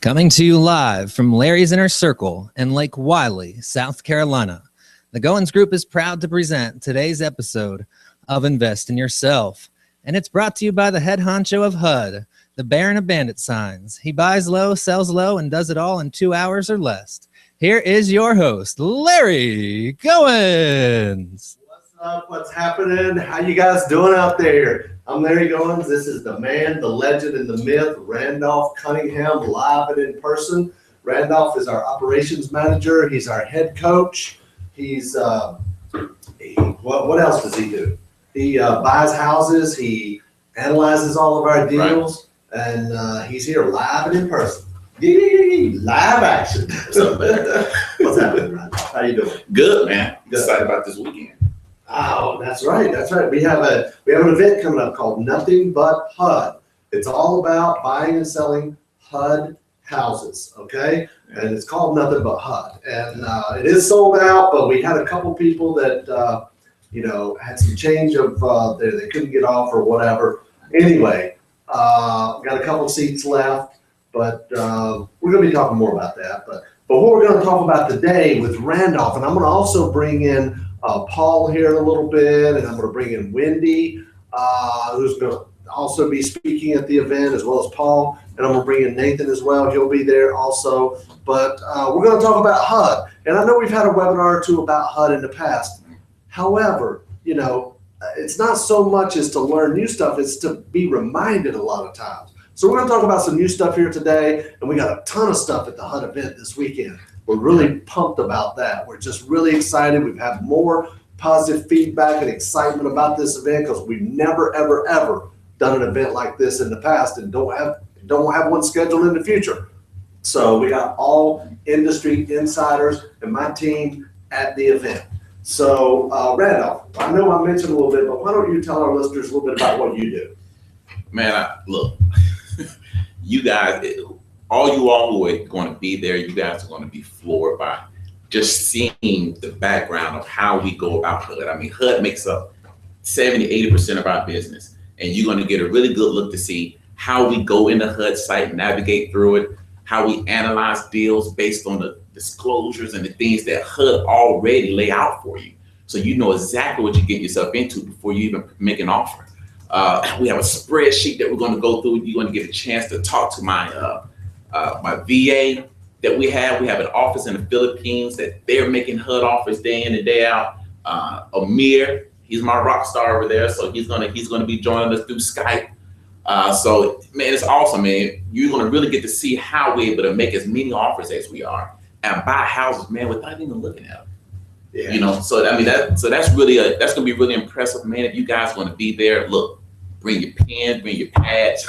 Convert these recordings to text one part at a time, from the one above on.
Coming to you live from Larry's Inner Circle in Lake Wiley, South Carolina, the Goins Group is proud to present today's episode of Invest in Yourself. And it's brought to you by the head honcho of HUD, the Baron of Bandit Signs. He buys low, sells low, and does it all in 2 hours or less. Here is your host, Larry Goins. What's up? What's happening? How you guys doing out there? I'm Larry Goins. This is the man, the legend, and the myth, Randolph Cunningham, live and in person. Randolph is our operations manager. He's our head coach. He's what else does he do? He buys houses. He analyzes all of our deals, right. And he's here live and in person. Live action. What's up, man? What's happening, Randolph? How you doing? Good, man. Good. Excited about this weekend. Oh, that's right. That's right. We have an event coming up called Nothing But HUD. It's all about buying and selling HUD houses. Okay, and it's called Nothing But HUD, and it is sold out. But we had a couple people that had some change of they couldn't get off or whatever. Anyway, got a couple seats left, but we're going to be talking more about that. But what we're going to talk about today with Randolph, and I'm going to also bring in Paul here in a little bit, and I'm going to bring in Wendy, who's going to also be speaking at the event, as well as Paul, and I'm going to bring in Nathan as well. He'll be there also. But we're going to talk about HUD, and I know we've had a webinar or two about HUD in the past. However, it's not so much as to learn new stuff, it's to be reminded a lot of times. So we're going to talk about some new stuff here today, and we got a ton of stuff at the HUD event this weekend. We're really pumped about that. We're just really excited. We've had more positive feedback and excitement about this event because we've never, ever, ever done an event like this in the past and don't have one scheduled in the future. So we got all industry insiders and my team at the event. So Randolph, I know I mentioned a little bit, but why don't you tell our listeners a little bit about what you do? Man, look, you guys, all you all who are going to be there, you guys are going to be floored by just seeing the background of how we go about HUD. I mean, HUD makes up 70-80% of our business, and you're going to get a really good look to see how we go into HUD site, navigate through it, how we analyze deals based on the disclosures and the things that HUD already lay out for you. So you know exactly what you get yourself into before you even make an offer. We have a spreadsheet that we're going to go through. You're going to get a chance to talk to my VA that we have. We have an office in the Philippines that they're making HUD offers day in and day out. Amir, he's my rock star over there, so he's gonna be joining us through Skype. So man, it's awesome, man. You're gonna really get to see how we're able to make as many offers as we are and buy houses, man, without even looking at them. Yeah. So I mean that's gonna be really impressive, man. If you guys want to be there, look, bring your pen, bring your pads.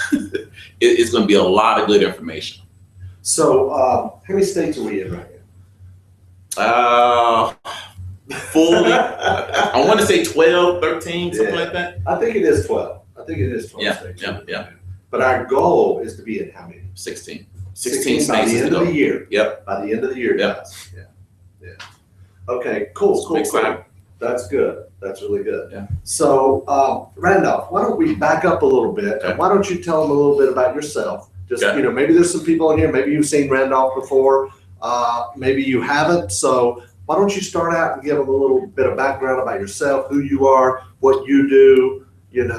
It's gonna be a lot of good information. So, how many states are we in right now? Fully, I want to say 12, 13, something like that. I think it is 12. I think it is 12 states. Yeah. But our goal is to be at how many? 16 states by the end of the year. Yep. By the end of the year, yep. Guys. Yeah. Okay, cool. That's good. That's really good. Yeah. So, Randolph, why don't we back up a little bit? Okay. And why don't you tell them a little bit about yourself? Just, maybe there's some people in here, maybe you've seen Randolph before, maybe you haven't. So why don't you start out and give them a little bit of background about yourself, who you are, what you do, and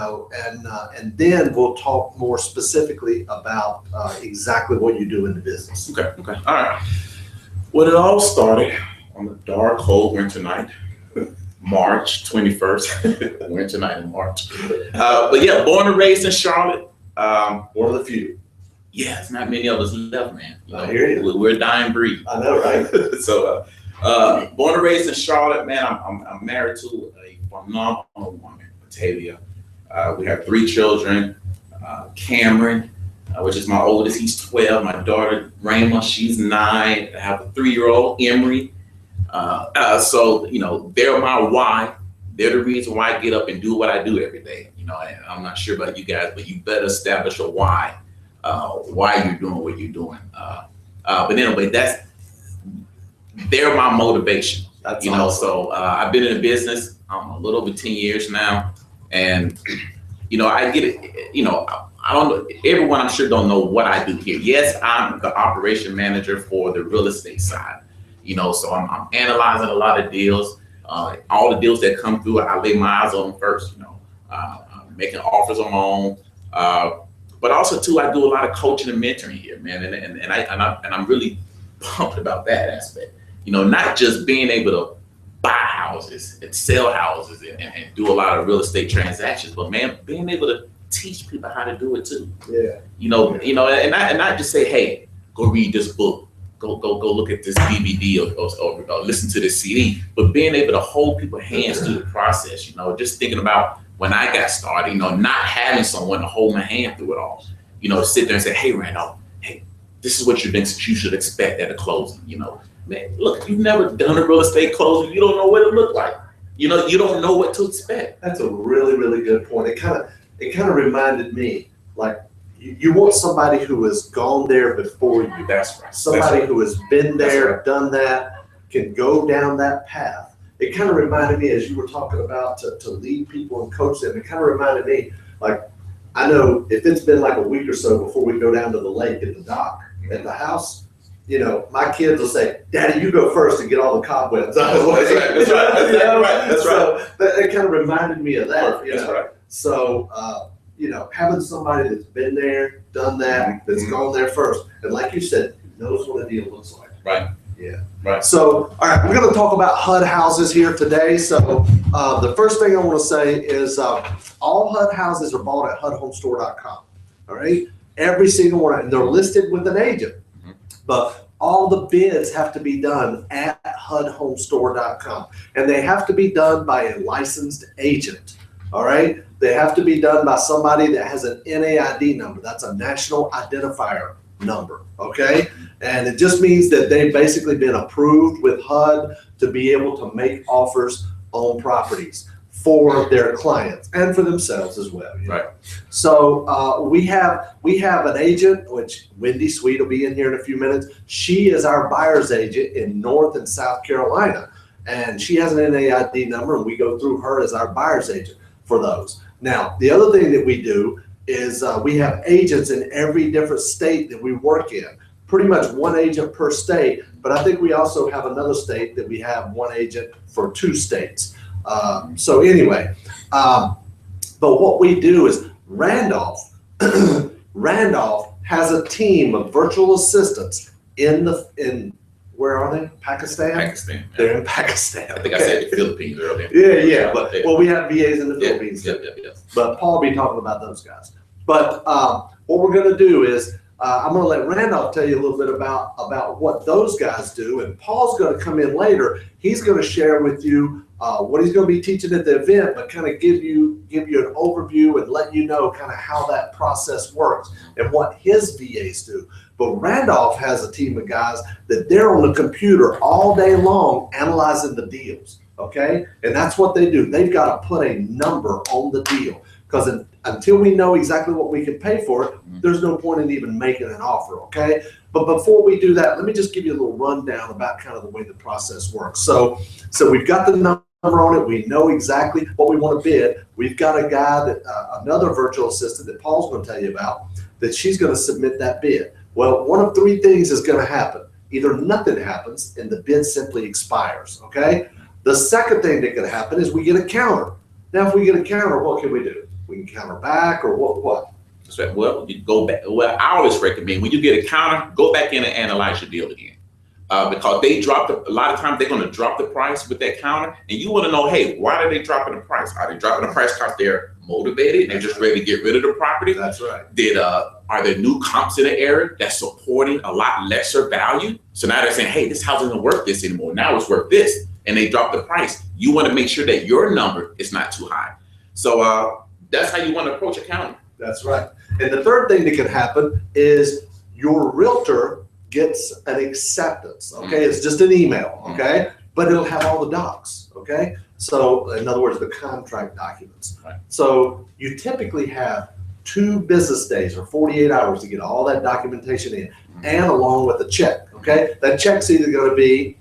then we'll talk more specifically about exactly what you do in the business. Okay. All right. Well, it all started on a dark, cold winter night, March 21st, winter night in March. But yeah, born and raised in Charlotte. One of the few. Yeah, there's not many of us left, man. I hear you. We're a dying breed. I know, right? So, born and raised in Charlotte, man. I'm married to a phenomenal woman, Batavia. We have 3 children. Cameron, which is my oldest, he's 12. My daughter, Rayma, she's 9. I have a 3-year-old, Emery. So, they're my why. They're the reason why I get up and do what I do every day. And I'm not sure about you guys, but you better establish a why you're doing what you're doing. But anyway, they're my motivation. That's awesome. So I've been in the business a little over 10 years now, and I get it. I don't know, everyone I'm sure don't know what I do here. Yes, I'm the operation manager for the real estate side. So I'm analyzing a lot of deals. All the deals that come through, I lay my eyes on them first. I'm making offers on my own. But also too, I do a lot of coaching and mentoring here, man, and I'm really pumped about that aspect. Not just being able to buy houses and sell houses and do a lot of real estate transactions, but man, being able to teach people how to do it too. Yeah. And not just say, hey, go read this book, go look at this DVD or listen to this CD, but being able to hold people's hands through the process. Just thinking about when I got started, not having someone to hold my hand through it all. Sit there and say, hey, Randolph, hey, this is what you should expect at a closing. Man, look, you've never done a real estate closing. You don't know what it looked like. You don't know what to expect. That's a really, really good point. It kind of reminded me, like, you want somebody who has gone there before you. That's right. Somebody who has been there, done that, can go down that path. It kind of reminded me, as you were talking about to lead people and coach them, it kind of reminded me, like, I know if it's been like a week or so before we go down to the lake at the dock at the house, my kids will say, Daddy, you go first and get all the cobwebs out of the way. That's right. So that kind of reminded me of that. That's right. So, having somebody that's been there, done that, that's gone there first, and like you said, knows what a deal looks like. Right. Yeah. Right. So, all right, we're going to talk about HUD houses here today. So, the first thing I want to say is all HUD houses are bought at HUDhomestore.com. All right. Every single one, and they're listed with an agent, but all the bids have to be done at HUDhomestore.com, and they have to be done by a licensed agent. All right. They have to be done by somebody that has an NAID number. That's a national identifier number. Okay. And it just means that they've basically been approved with HUD to be able to make offers on properties for their clients and for themselves as well. Right. So we have an agent, which Wendy Sweet will be in here in a few minutes. She is our buyer's agent in North and South Carolina, and she has an NAID number, and we go through her as our buyer's agent for those. Now, the other thing that we do is we have agents in every different state that we work in. Pretty much one agent per state, but I think we also have another state that we have one agent for 2 states. So anyway, but what we do is Randolph has a team of virtual assistants in where are they? Pakistan? Pakistan. Yeah. They're in Pakistan. I think I said the Philippines earlier. Yeah. But well, we have VAs in the Philippines. Yeah. But Paul will be talking about those guys. But what we're going to do is I'm going to let Randolph tell you a little bit about what those guys do, and Paul's going to come in later. He's going to share with you what he's going to be teaching at the event, but kind of give you an overview and let you know kind of how that process works and what his VAs do. But Randolph has a team of guys that they're on the computer all day long analyzing the deals, okay? And that's what they do. They've got to put a number on the deal, because until we know exactly what we can pay for it, there's no point in even making an offer, okay? But before we do that, let me just give you a little rundown about kind of the way the process works. So we've got the number on it. We know exactly what we want to bid. We've got a guy that another virtual assistant that Paul's going to tell you about, that she's going to submit that bid. Well, one of 3 things is going to happen. Either nothing happens and the bid simply expires, okay? The second thing that could happen is we get a counter. Now, if we get a counter, what can we do? We can counter back, or what? That's right. Well, you go back. Well, I always recommend when you get a counter, go back in and analyze your deal again. Because they dropped a lot of times they're going to drop the price with that counter, and you want to know, hey, why are they dropping the price? Are they dropping the price because they're motivated and just ready to get rid of the property? That's right. Are there new comps in the area that's supporting a lot lesser value? So now they're saying, hey, this house isn't worth this anymore. Now it's worth this, and they drop the price. You want to make sure that your number is not too high. So that's how you want to approach a counter. That's right. And the third thing that can happen is your realtor gets an acceptance, okay? It's just an email, okay? But it'll have all the docs, okay? So in other words, the contract documents. Right. So you typically have 2 business days or 48 hours to get all that documentation in, and along with a check, okay? That check's either going to be,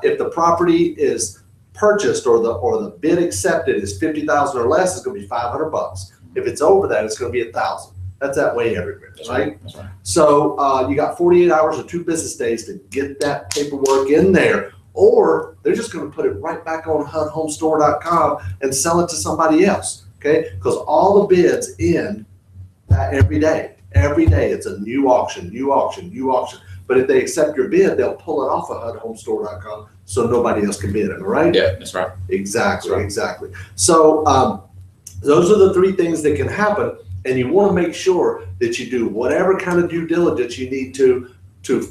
if the property is purchased or the bid accepted is $50,000 or less, it's going to be $500. If it's over that, it's going to be $1,000. That's that way everywhere, That's right? right. That's right. So you got 48 hours or 2 business days to get that paperwork in there, or they're just going to put it right back on HUDHomestore.com and sell it to somebody else, okay? Because all the bids end every day. Every day it's a new auction, new auction, new auction. But if they accept your bid, they'll pull it off of HUDHomestore.com so nobody else can bid it, right? Yeah, that's right. Exactly, That's right. exactly. So those are the 3 things that can happen, and you want to make sure that you do whatever kind of due diligence you need to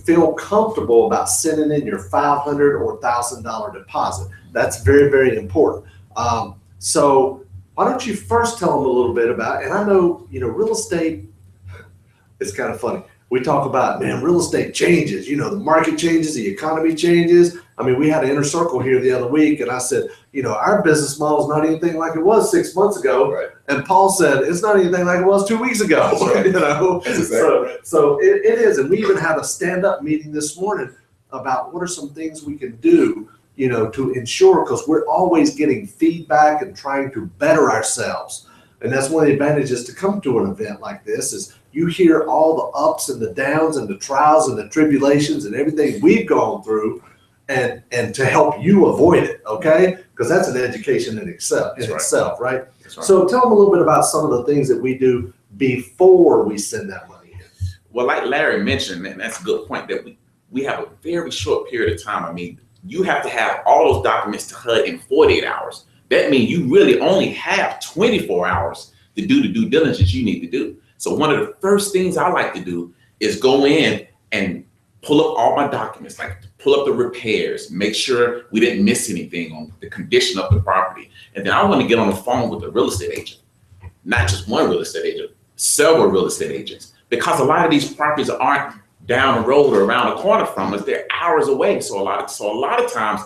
feel comfortable about sending in your $500 or $1,000 deposit. That's very, very important. So why don't you first tell them a little bit about, and I know, real estate, it's kind of funny. We talk about, man, real estate changes, the market changes, the economy changes. I mean, we had an inner circle here the other week, and I said, our business model is not anything like it was 6 months ago. Right. And Paul said, it's not anything like it was 2 weeks ago. That's right. That's exactly right. So it is. And we even had a stand-up meeting this morning about what are some things we can do, to ensure, because we're always getting feedback and trying to better ourselves. And that's one of the advantages to come to an event like this is you hear all the ups and the downs and the trials and the tribulations and everything we've gone through, and to help you avoid it, okay? Because that's an education in itself, right? That's right. So tell them a little bit about some of the things that we do before we send that money in. Well, like Larry mentioned, and that's a good point, that we have a very short period of time. I mean, you have to have all those documents to HUD in 48 hours. That means you really only have 24 hours to do the due diligence you need to do. So one of the first things I like to do is go in and pull up all my documents, like pull up the repairs, make sure we didn't miss anything on the condition of the property. And then I want to get on the phone with the real estate agent, not just one real estate agent, several real estate agents, because a lot of these properties aren't down the road or around the corner from us. They're hours away. So a lot of times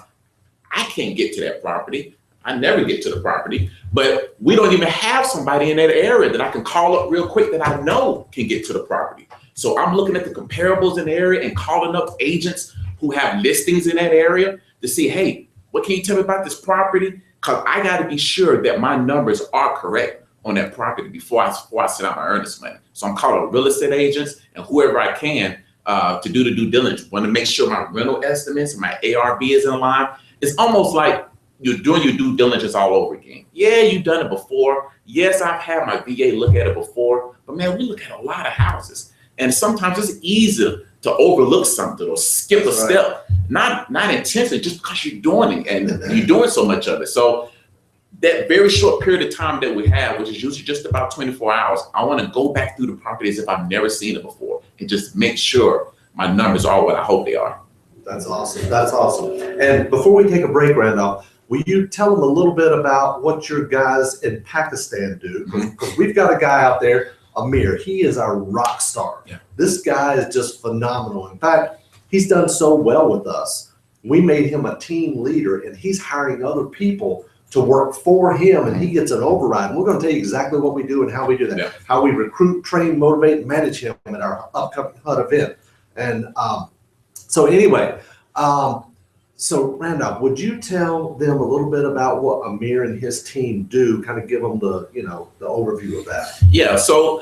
I can't get to that property. I never get to the property, but we don't even have somebody in that area that I can call up real quick that I know can get to the property. So I'm looking at the comparables in the area and calling up agents who have listings in that area to see, hey, what can you tell me about this property? Because I got to be sure that my numbers are correct on that property before I send out my earnest money. So I'm calling real estate agents and whoever I can to do the due diligence. Want to make sure my rental estimates and my ARV is in line. It's almost like you're doing your due diligence all over again. Yeah, you've done it before. Yes, I've had my VA look at it before, but man, we look at a lot of houses. And sometimes it's easy to overlook something or skip a step, not intentionally, just because you're doing it and you're doing so much of it. So that very short period of time that we have, which is usually just about 24 hours, I want to go back through the property as if I've never seen it before and just make sure my numbers are what I hope they are. That's awesome. That's awesome. And before we take a break, Randolph, will you tell them a little bit about what your guys in Pakistan do? Because we've got a guy out there, Amir. He is our rock star. Yeah. This guy is just phenomenal. In fact, he's done so well with us. We made him a team leader, and he's hiring other people to work for him, and he gets an override. And we're going to tell you exactly what we do and how we do that, how we recruit, train, motivate, and manage him at our upcoming HUD event. And so anyway, so Randolph, would you tell them a little bit about what Amir and his team do? Kind of give them the, the overview of that. Yeah. So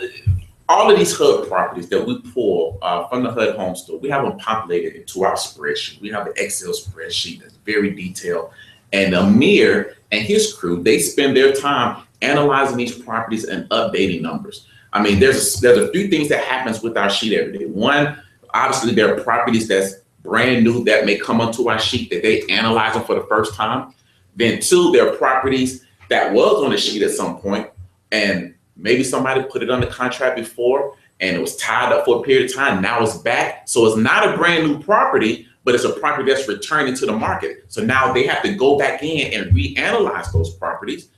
all of these HUD properties that we pull from the HUD home store, we have them populated into our spreadsheet. We have an Excel spreadsheet that's very detailed. And Amir and his crew, they spend their time analyzing these properties and updating numbers. I mean, there's a few things that happens with our sheet every day. One, obviously, there are properties that's brand new that may come onto our sheet that they analyze them for the first time. Then two, there are properties that was on the sheet at some point and maybe somebody put it under contract before and it was tied up for a period of time. Now it's back. So it's not a brand new property, but it's a property that's returning to the market. So now they have to go back in and reanalyze those properties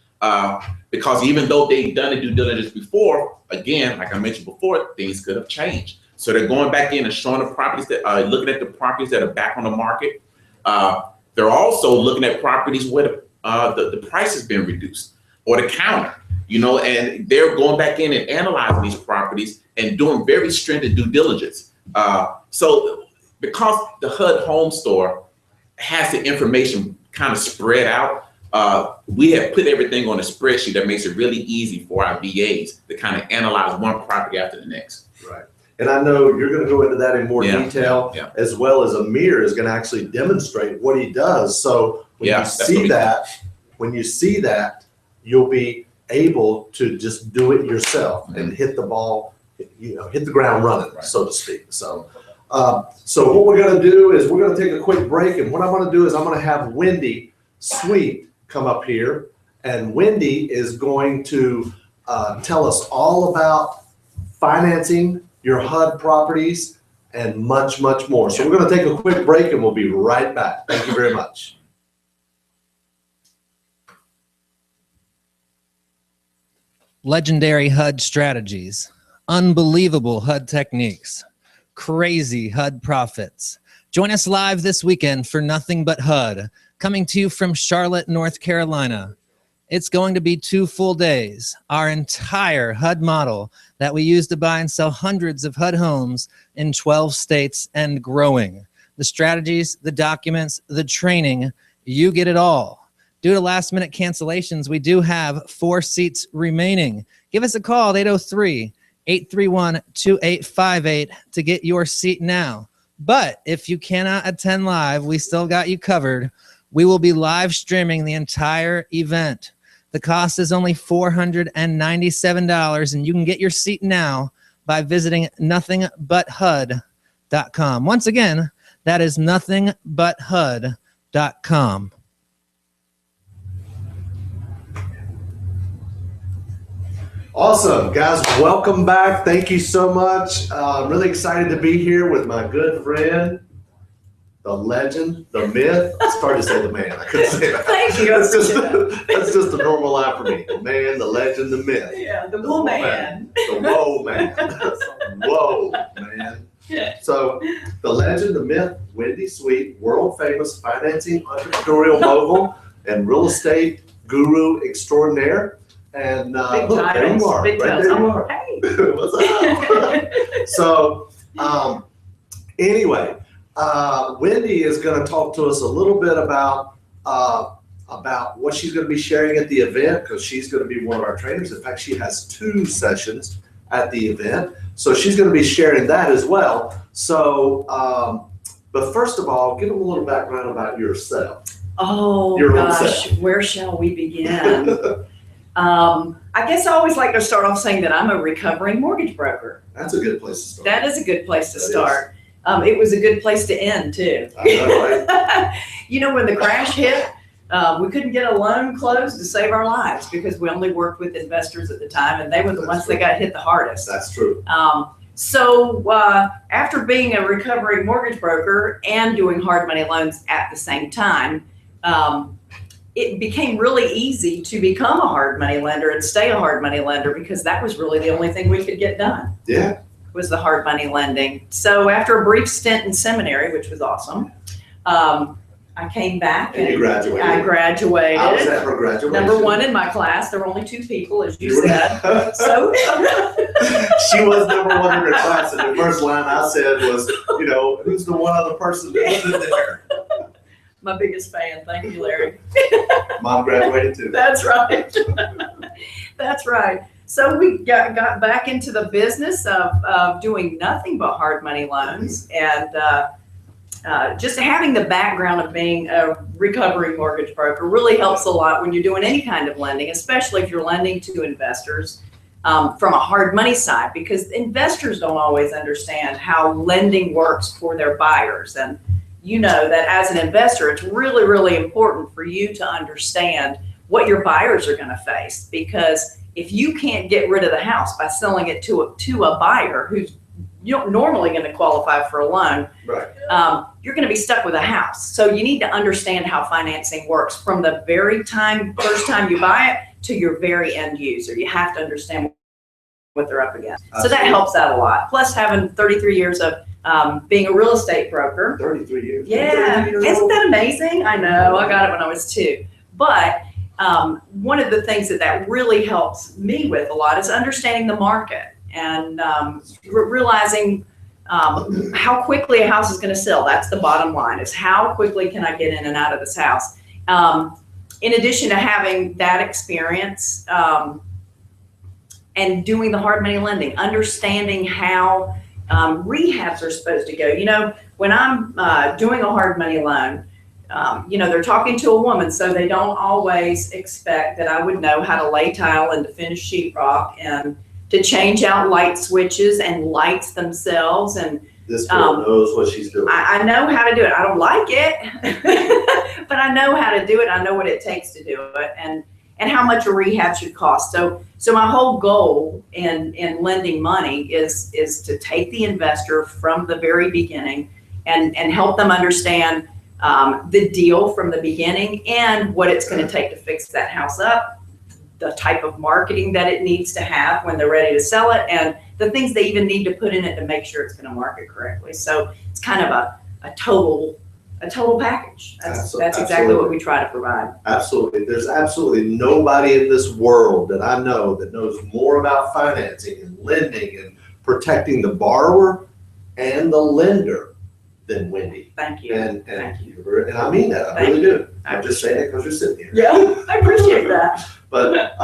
because even though they've done the due diligence before, again, like I mentioned before, things could have changed. So they're going back in and showing the properties that are looking at the properties that are back on the market. They're also looking at properties where the price has been reduced or the counter, and they're going back in and analyzing these properties and doing very stringent due diligence. So because the HUD home store has the information kind of spread out, we have put everything on a spreadsheet that makes it really easy for our VAs to kind of analyze one property after the next. Right. And I know you're going to go into that in more detail, as well as Amir is going to actually demonstrate what he does. So when you see that, you'll be able to just do it yourself and hit the ball, hit the ground running, so to speak. So, so what we're going to do is we're going to take a quick break. And what I'm going to do is I'm going to have Wendy Sweet come up here. And Wendy is going to tell us all about financing your HUD properties and much, much more. So we're going to take a quick break and we'll be right back. Thank you very much. Legendary HUD strategies, unbelievable HUD techniques, crazy HUD profits. Join us live this weekend for Nothing But HUD, coming to you from Charlotte, North Carolina. It's going to be 2 full days. Our entire HUD model that we use to buy and sell hundreds of HUD homes in 12 states and growing. The strategies, the documents, the training, you get it all. Due to last-minute cancellations, we do have 4 seats remaining. Give us a call at 803-831-2858 to get your seat now. But if you cannot attend live, we still got you covered. We will be live streaming the entire event. The cost is only $497, and you can get your seat now by visiting nothingbutHUD.com. Once again, that is nothingbutHUD.com. Awesome, guys. Welcome back. Thank you so much. I'm really excited to be here with my good friend, the legend, the myth. It's hard to say the man. I couldn't say that. Thank you. That's just a normal line for me. The man, the legend, the myth. Yeah, the whoa man. The whoa man. Whoa man. Yeah. So the legend, the myth, Wendy Sweet, world famous financing entrepreneurial mogul and real estate guru extraordinaire. And big look, there you are. Big right there you are. Hey. What's up? So anyway, Wendy is going to talk to us a little bit about what she's going to be sharing at the event, because she's going to be one of our trainers. In fact, she has 2 sessions at the event, so she's going to be sharing that as well. So, but first of all, give them a little background about yourself. Oh gosh, where shall we begin? I guess I always like to start off saying that I'm a recovering mortgage broker. That's a good place to start. That is a good place to start. It was a good place to end too. I know, right? When the crash hit, we couldn't get a loan closed to save our lives because we only worked with investors at the time, and they were the ones that got hit the hardest. That's true. So after being a recovering mortgage broker and doing hard money loans at the same time, it became really easy to become a hard money lender and stay a hard money lender, because that was really the only thing we could get done. Yeah. Was the hard money lending. So after a brief stint in seminary, which was awesome, I came back and you graduated. I graduated. How was that for graduation? Number 1 in my class. There were only 2 people, as you said. So she was number 1 in her class, and the first line I said was, who's the one other person that wasn't there? My biggest fan. Thank you, Larry. Mom graduated too. That's right. That's right. So we got back into the business of doing nothing but hard money loans, and just having the background of being a recovering mortgage broker really helps a lot when you're doing any kind of lending, especially if you're lending to investors from a hard money side, because investors don't always understand how lending works for their buyers. And you know that as an investor, it's really, really important for you to understand what your buyers are going to face, because if you can't get rid of the house by selling it to a buyer who's normally going to qualify for a loan, right, you're going to be stuck with a house. So you need to understand how financing works from the first time you buy it to your very end user. You have to understand what they're up against. So that helps out a lot. Plus having 33 years of being a real estate broker. 33 years. Yeah. Isn't that amazing? I know. I got it when I was 2. But one of the things that really helps me with a lot is understanding the market and realizing how quickly a house is going to sell. That's the bottom line, is how quickly can I get in and out of this house. in addition to having that experience and doing the hard money lending, understanding how rehabs are supposed to go. You know, when I'm doing a hard money loan, you know, they're talking to a woman, so they don't always expect that I would know how to lay tile and to finish sheetrock and to change out light switches and lights themselves. And This girl knows what she's doing. I know how to do it. I don't like it, but I know how to do it. I know what it takes to do it, and how much a rehab should cost. So my whole goal in lending money is to take the investor from the very beginning and help them understand the deal from the beginning and what it's going to take to fix that house up, the type of marketing that it needs to have when they're ready to sell it, and the things they even need to put in it to make sure it's going to market correctly. So it's kind of a total package. That's exactly what we try to provide. Absolutely. There's absolutely nobody in this world that I know that knows more about financing and lending and protecting the borrower and the lender than Wendy. Thank you. And Thank you. And I mean that. I really do. I'm just saying it because you're sitting here. Yeah, I appreciate that. But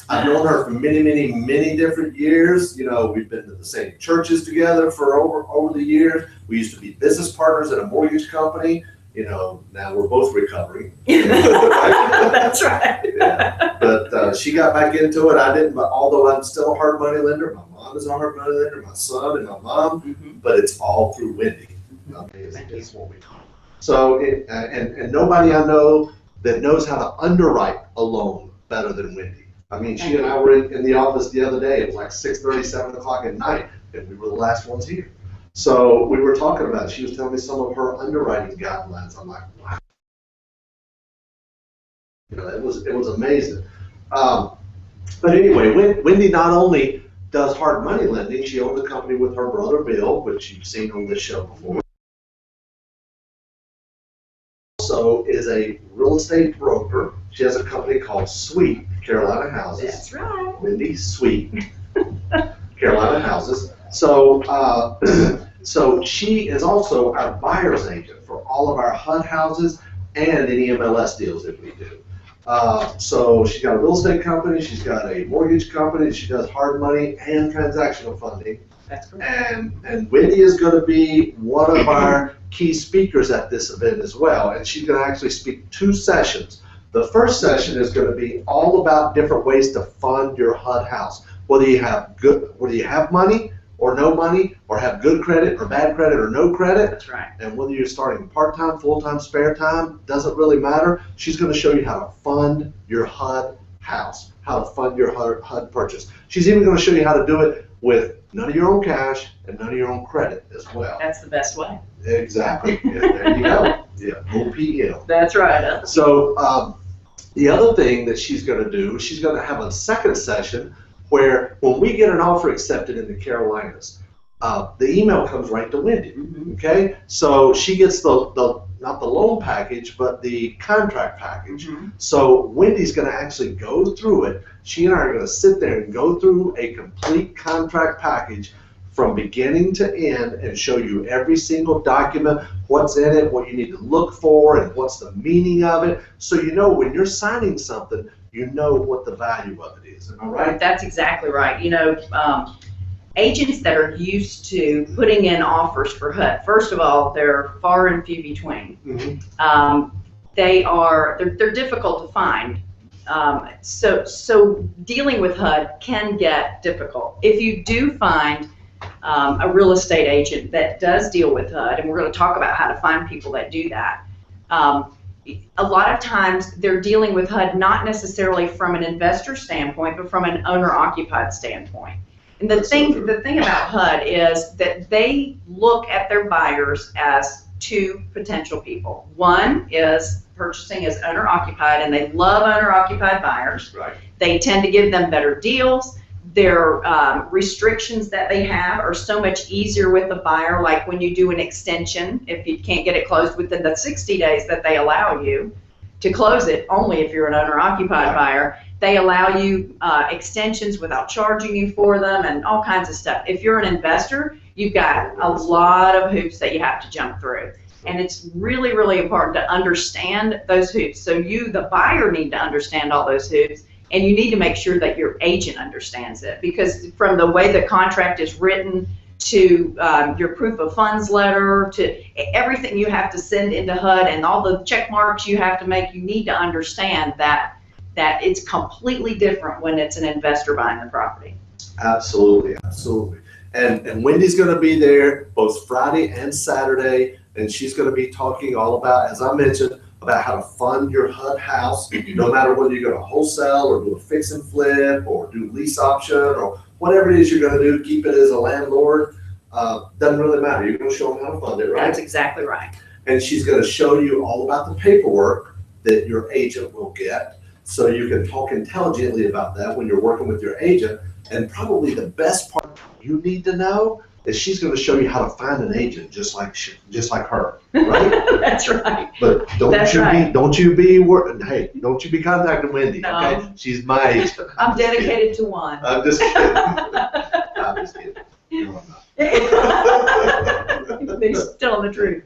I've known her for many, many, many different years. You know, we've been to the same churches together for over the years. We used to be business partners at a mortgage company. You know, now we're both recovering. That's right. Yeah. But she got back into it. I didn't, but although I'm still a hard money lender, my mom is a hard money lender, my son and my mom, but it's all through Wendy. I mean, it's what we call. So, and nobody I know that knows how to underwrite a loan better than Wendy. I mean, she and I were in the office the other day. It was like 6:30, 7 o'clock at night, and we were the last ones here. So we were talking about it. She was telling me some of her underwriting guidelines. I'm like, wow. You know, it was amazing. But anyway, Wendy not only does hard money lending, she owns a company with her brother Bill, which you've seen on this show before. Also is a real estate broker. She has a company called Sweet Carolina Houses. That's right. Wendy Sweet Carolina Houses. So so she is also our buyer's agent for all of our HUD houses and any MLS deals that we do. So she's got a real estate company, she's got a mortgage company, she does hard money and transactional funding. That's correct. And Wendy is going to be one of our key speakers at this event as well. And she's going to actually speak 2 sessions. The first session is going to be all about different ways to fund your HUD house. Whether you have money or no money, or have good credit or bad credit or no credit. That's right. And whether you're starting part-time, full-time, spare time, doesn't really matter. She's going to show you how to fund your HUD house, how to fund your HUD purchase. She's even going to show you how to do it with none of your own cash and none of your own credit as well. That's the best way. Exactly. Yeah, there you go. Yeah, OPM. That's right. So the other thing that she's going to do, she's going to have a second session where when we get an offer accepted in the Carolinas, the email comes right to Wendy, okay? So she gets the not the loan package, but the contract package. So Wendy's gonna actually go through it. She and I are gonna sit there and go through a complete contract package from beginning to end and show you every single document, what's in it, what you need to look for, and what's the meaning of it. So you know when you're signing something, you know what the value of it is. Am I right? That's exactly right. You know, agents that are used to putting in offers for HUD, first of all, they're far and few between. They're difficult to find. So dealing with HUD can get difficult. If you do find a real estate agent that does deal with HUD, and we're going to talk about how to find people that do that, a lot of times they're dealing with HUD not necessarily from an investor standpoint, but from an owner-occupied standpoint. And the thing about HUD is that they look at their buyers as 2 potential people. One is purchasing as owner-occupied, and they love owner-occupied buyers. Right. They tend to give them better deals. Their restrictions that they have are so much easier with the buyer, like when you do an extension, if you can't get it closed within the 60 days that they allow you to close it, only if you're an owner-occupied buyer, they allow you extensions without charging you for them and all kinds of stuff. If you're an investor, you've got a lot of hoops that you have to jump through. And it's really, really important to understand those hoops. So you, the buyer, need to understand all those hoops, and you need to make sure that your agent understands it, because from the way the contract is written to your proof of funds letter to everything you have to send into HUD and all the check marks you have to make, you need to understand that it's completely different when it's an investor buying the property. Absolutely, absolutely. And Wendy's going to be there both Friday and Saturday, and she's going to be talking all about, as I mentioned, about how to fund your HUD house, no matter whether you're going to wholesale or do a fix and flip or do lease option or whatever it is you're going to do, keep it as a landlord. Doesn't really matter. You're going to show them how to fund it, right? That's exactly right. And she's going to show you all about the paperwork that your agent will get, so you can talk intelligently about that when you're working with your agent. And probably the best part you need to know is she's going to show you how to find an agent just like her, right? That's right. But don't you be contacting Wendy, No. okay? She's my agent. I'm dedicated to one. I'm just kidding. I'm just kidding. No, I'm not. He's telling the truth.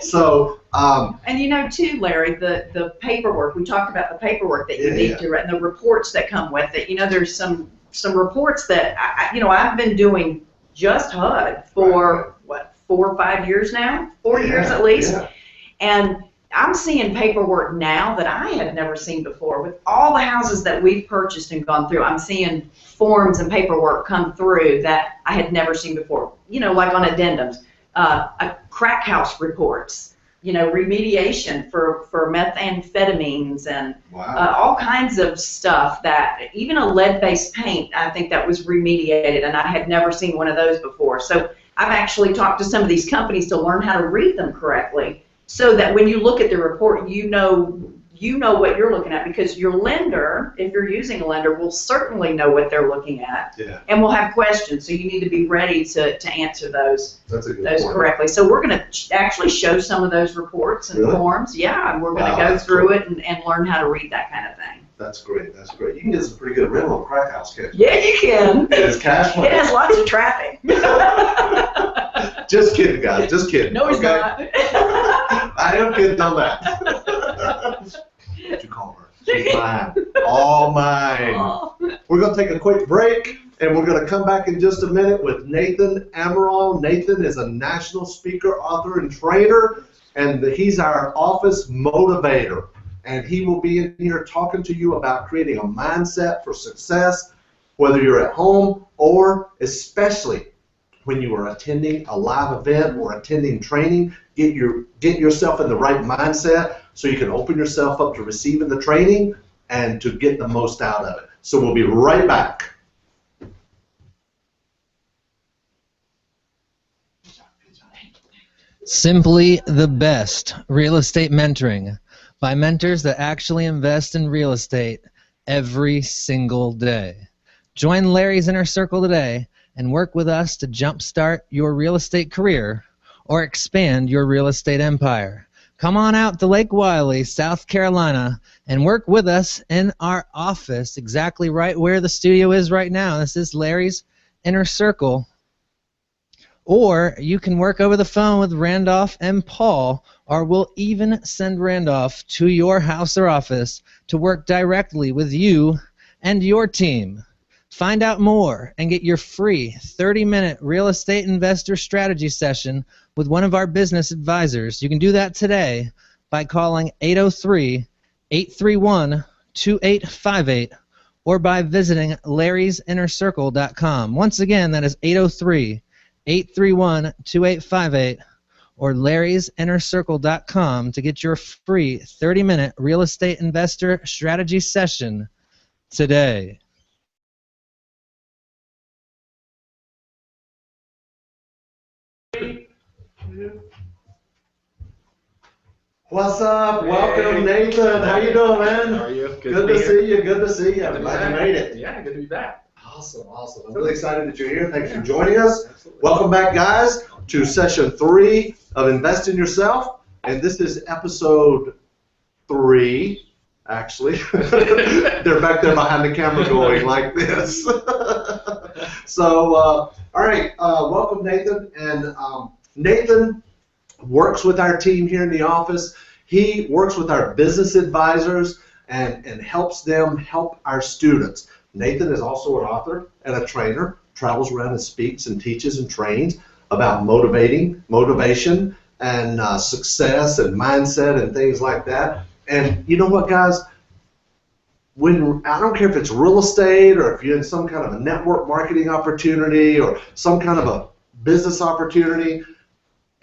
So, and you know too, Larry, the paperwork, we talked about the paperwork that you need to write and the reports that come with it. You know, there's some reports that I've been doing just HUD for what, 4 or 5 years now, 4 years at least. Yeah. And I'm seeing paperwork now that I had never seen before. With all the houses that we've purchased and gone through, I'm seeing forms and paperwork come through that I had never seen before. You know, like on addendums, crack house reports, you know, remediation for methamphetamines and all kinds of stuff, that even a lead-based paint, I think that was remediated, and I had never seen one of those before. So I've actually talked to some of these companies to learn how to read them correctly, so that when you look at the report, you know what you're looking at, because your lender, if you're using a lender, will certainly know what they're looking at, and will have questions. So you need to be ready to answer those correctly. So we're going to actually show some of those reports and forms. Yeah, and we're going to go through it and learn how to read that kind of thing. That's great. That's great. You can get some pretty good rental on Crack House, can't you? Yeah, you can. It's cash money. It has lots of traffic. Just kidding, guys. Just kidding. No, he's not. I am kidding on that. What you call her? She's mine. All mine. Oh. We're going to take a quick break, and we're going to come back in just a minute with Nathan Amaral. Nathan is a national speaker, author, and trainer, and he's our office motivator. And he will be in here talking to you about creating a mindset for success, whether you're at home or especially when you are attending a live event or attending training. Get yourself in the right mindset so you can open yourself up to receiving the training and to get the most out of it. So we'll be right back. Simply the best real estate mentoring by mentors that actually invest in real estate every single day. Join Larry's Inner Circle today and work with us to jumpstart your real estate career or expand your real estate empire. Come on out to Lake Wiley, South Carolina, and work with us in our office, exactly right where the studio is right now. This is Larry's Inner Circle. Or you can work over the phone with Randolph and Paul, or we'll even send Randolph to your house or office to work directly with you and your team. Find out more and get your free 30-minute real estate investor strategy session with one of our business advisors. You can do that today by calling 803-831-2858 or by visiting larrysinnercircle.com. Once again, that is 803-831-2858 or larrysinnercircle.com to get your free 30-minute real estate investor strategy session today. What's up? Welcome, Nathan. How you doing, man? How are you? Good to see you. Good to see you. I'm glad you made it. Yeah, good to be back. Awesome, awesome. I'm really excited that you're here. Thanks for joining us. Absolutely. Welcome back, guys, to session 3 of Invest in Yourself. And this is episode 3, actually. They're back there behind the camera going like this. So, all right, welcome, Nathan. And Nathan works with our team here in the office. He works with our business advisors and helps them help our students. Nathan is also an author and a trainer, travels around and speaks and teaches and trains about motivation, and success and mindset and things like that. And you know what, guys? I don't care if it's real estate or if you're in some kind of a network marketing opportunity or some kind of a business opportunity,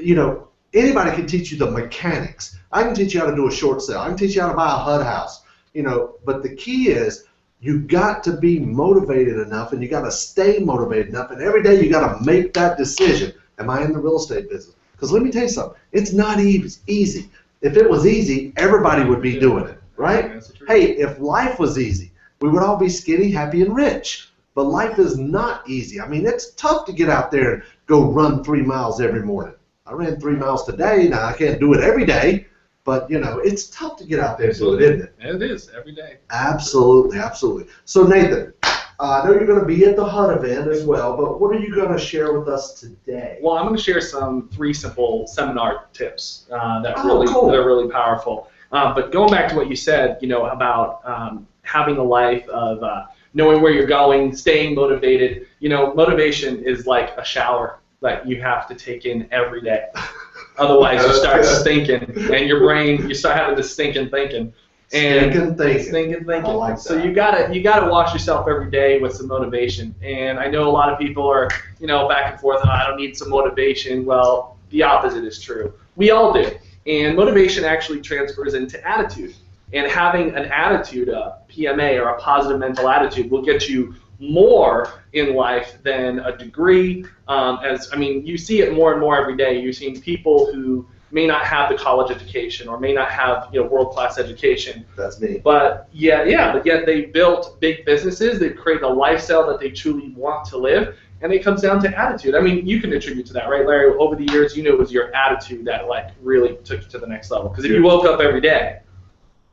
anybody can teach you the mechanics. I can teach you how to do a short sale. I can teach you how to buy a HUD house. But the key is you got to be motivated enough, and you got to stay motivated enough, and every day you got to make that decision. Am I in the real estate business? Because let me tell you something, it's not easy. If it was easy, everybody would be doing it, right? Hey, if life was easy, we would all be skinny, happy, and rich. But life is not easy. I mean, it's tough to get out there and go run 3 miles every morning. I ran 3 miles today. Now, I can't do it every day, but, it's tough to get out there and do it, isn't it? It is, every day. Absolutely, absolutely. So, Nathan, I know you're going to be at the HUD event as well, but what are you going to share with us today? Well, I'm going to share 3 simple seminar tips that are really powerful. But going back to what you said, about having a life of knowing where you're going, staying motivated. Motivation is like a shower that you have to take in every day. Otherwise, you start stinking, and your brain, you start having this stinking thinking. Stinking thinking. I like that. So you gotta wash yourself every day with some motivation. And I know a lot of people are, back and forth. I don't need some motivation. Well, the opposite is true. We all do. And motivation actually transfers into attitude. And having an attitude, a PMA or a positive mental attitude, will get you more in life than a degree. You see it more and more every day. You're seeing people who may not have the college education or may not have world-class education. That's me. But but yet they built big businesses. They've created a lifestyle that they truly want to live, and it comes down to attitude. I mean, you can attribute to that, right, Larry? Over the years, it was your attitude that really took you to the next level. Because if you woke up every day,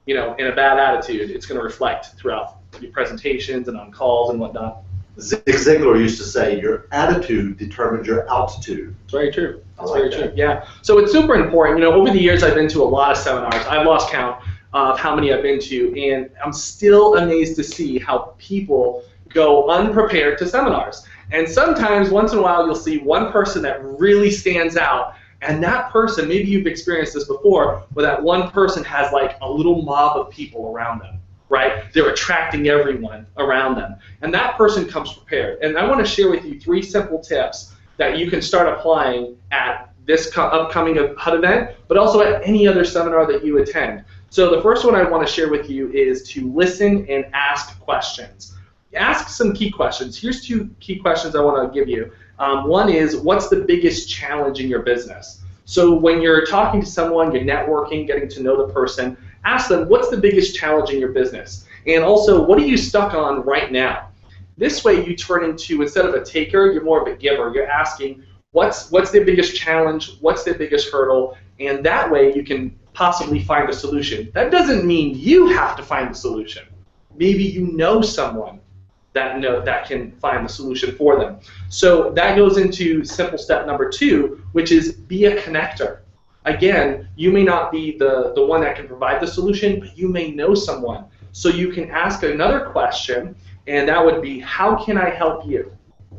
in a bad attitude, it's going to reflect throughout your presentations and on calls and whatnot. Zig Ziglar used to say, your attitude determines your altitude. It's very true. That's very true. Yeah. So it's super important. Over the years, I've been to a lot of seminars. I've lost count of how many I've been to, and I'm still amazed to see how people go unprepared to seminars. And sometimes, once in a while, you'll see one person that really stands out, and that person, maybe you've experienced this before, where that one person has like a little mob of people around them. Right? They're attracting everyone around them. And that person comes prepared. And I want to share with you 3 simple tips that you can start applying at this upcoming HUD event, but also at any other seminar that you attend. So the first one I want to share with you is to listen and ask questions. Ask some key questions. Here's 2 key questions I want to give you. One is, what's the biggest challenge in your business? So when you're talking to someone, you're networking, getting to know the person, ask them, what's the biggest challenge in your business? And also, what are you stuck on right now? This way you turn into, instead of a taker, you're more of a giver. You're asking, what's their biggest challenge? What's their biggest hurdle? And that way you can possibly find a solution. That doesn't mean you have to find the solution. Maybe you know someone that can find the solution for them. So that goes into simple step number 2, which is be a connector. Again, you may not be the one that can provide the solution, but you may know someone. So you can ask another question, and that would be, how can I help you?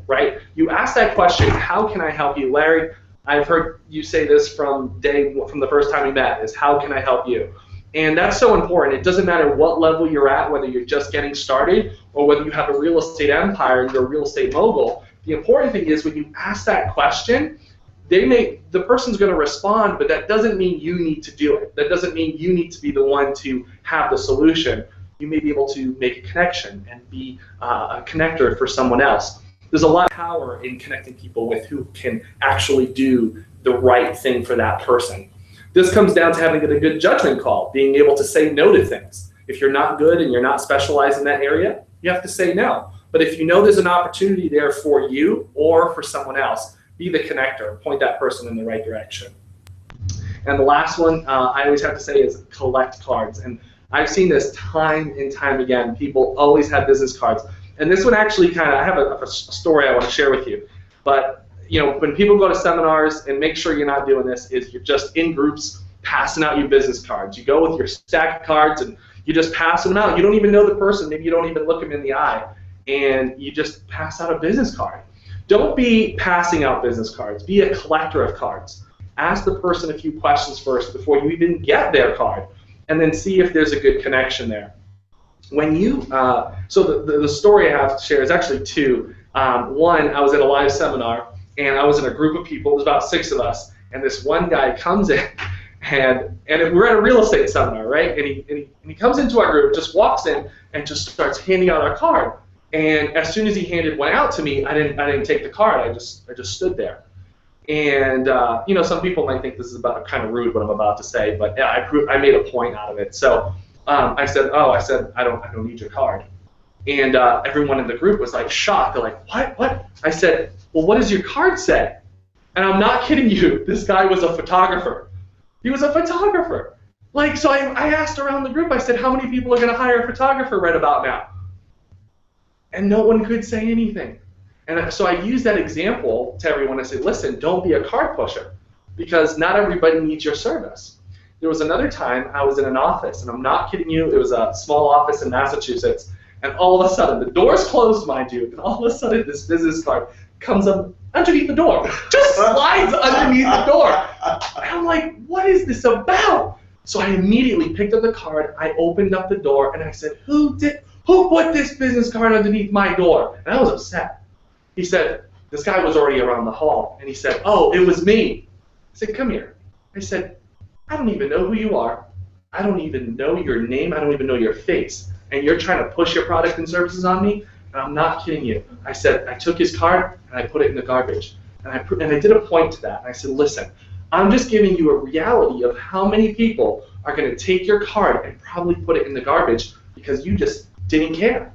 Right? You ask that question, how can I help you? Larry, I've heard you say this from the first time we met, is how can I help you? And that's so important. It doesn't matter what level you're at, whether you're just getting started or whether you have a real estate empire and you're a real estate mogul. The important thing is when you ask that question, the person's going to respond, but that doesn't mean you need to do it. That doesn't mean you need to be the one to have the solution. You may be able to make a connection and be a connector for someone else. There's a lot of power in connecting people with who can actually do the right thing for that person. This comes down to having a good judgment call, being able to say no to things. If you're not good and you're not specialized in that area, you have to say no. But if you know there's an opportunity there for you or for someone else, be the connector, point that person in the right direction. And the last one I always have to say is collect cards. And I've seen this time and time again. People always have business cards. And this one actually I have a story I want to share with you. But when people go to seminars, and make sure you're not doing this, is you're just in groups passing out your business cards. You go with your stack of cards and you just pass them out. You don't even know the person. Maybe you don't even look them in the eye, and you just pass out a business card. Don't be passing out business cards. Be a collector of cards. Ask the person a few questions first before you even get their card, and then see if there's a good connection there. When you, so the story I have to share is actually two. One, I was at a live seminar, and I was in a group of people. There's about 6 of us, and this one guy comes in, and we're at a real estate seminar, right? And he comes into our group, just walks in, and just starts handing out our card. And as soon as he handed one out to me, I didn't take the card. I just stood there. And some people might think this is about kind of rude what I'm about to say, but yeah, I made a point out of it. So I said, I don't need your card. And everyone in the group was like shocked. They're like, what? I said, well, what does your card say? And I'm not kidding you. This guy was a photographer. He was a photographer. So I asked around the group. I said, how many people are going to hire a photographer right about now? And no one could say anything. And so I use that example to everyone. I say, listen, don't be a card pusher, because not everybody needs your service. There was another time I was in an office, and I'm not kidding you. It was a small office in Massachusetts, and all of a sudden, the door's closed, mind you, and all of a sudden this business card comes up underneath the door, just slides underneath the door. And I'm like, what is this about? So I immediately picked up the card, I opened up the door, and I said, who put this business card underneath my door? And I was upset. He said, this guy was already around the hall, and he said, oh, it was me. I said, come here. I said, I don't even know who you are. I don't even know your name. I don't even know your face. And you're trying to push your product and services on me? And I'm not kidding you. I said, I took his card, and I put it in the garbage. And I did a point to that. And I said, listen, I'm just giving you a reality of how many people are going to take your card and probably put it in the garbage because you just didn't care.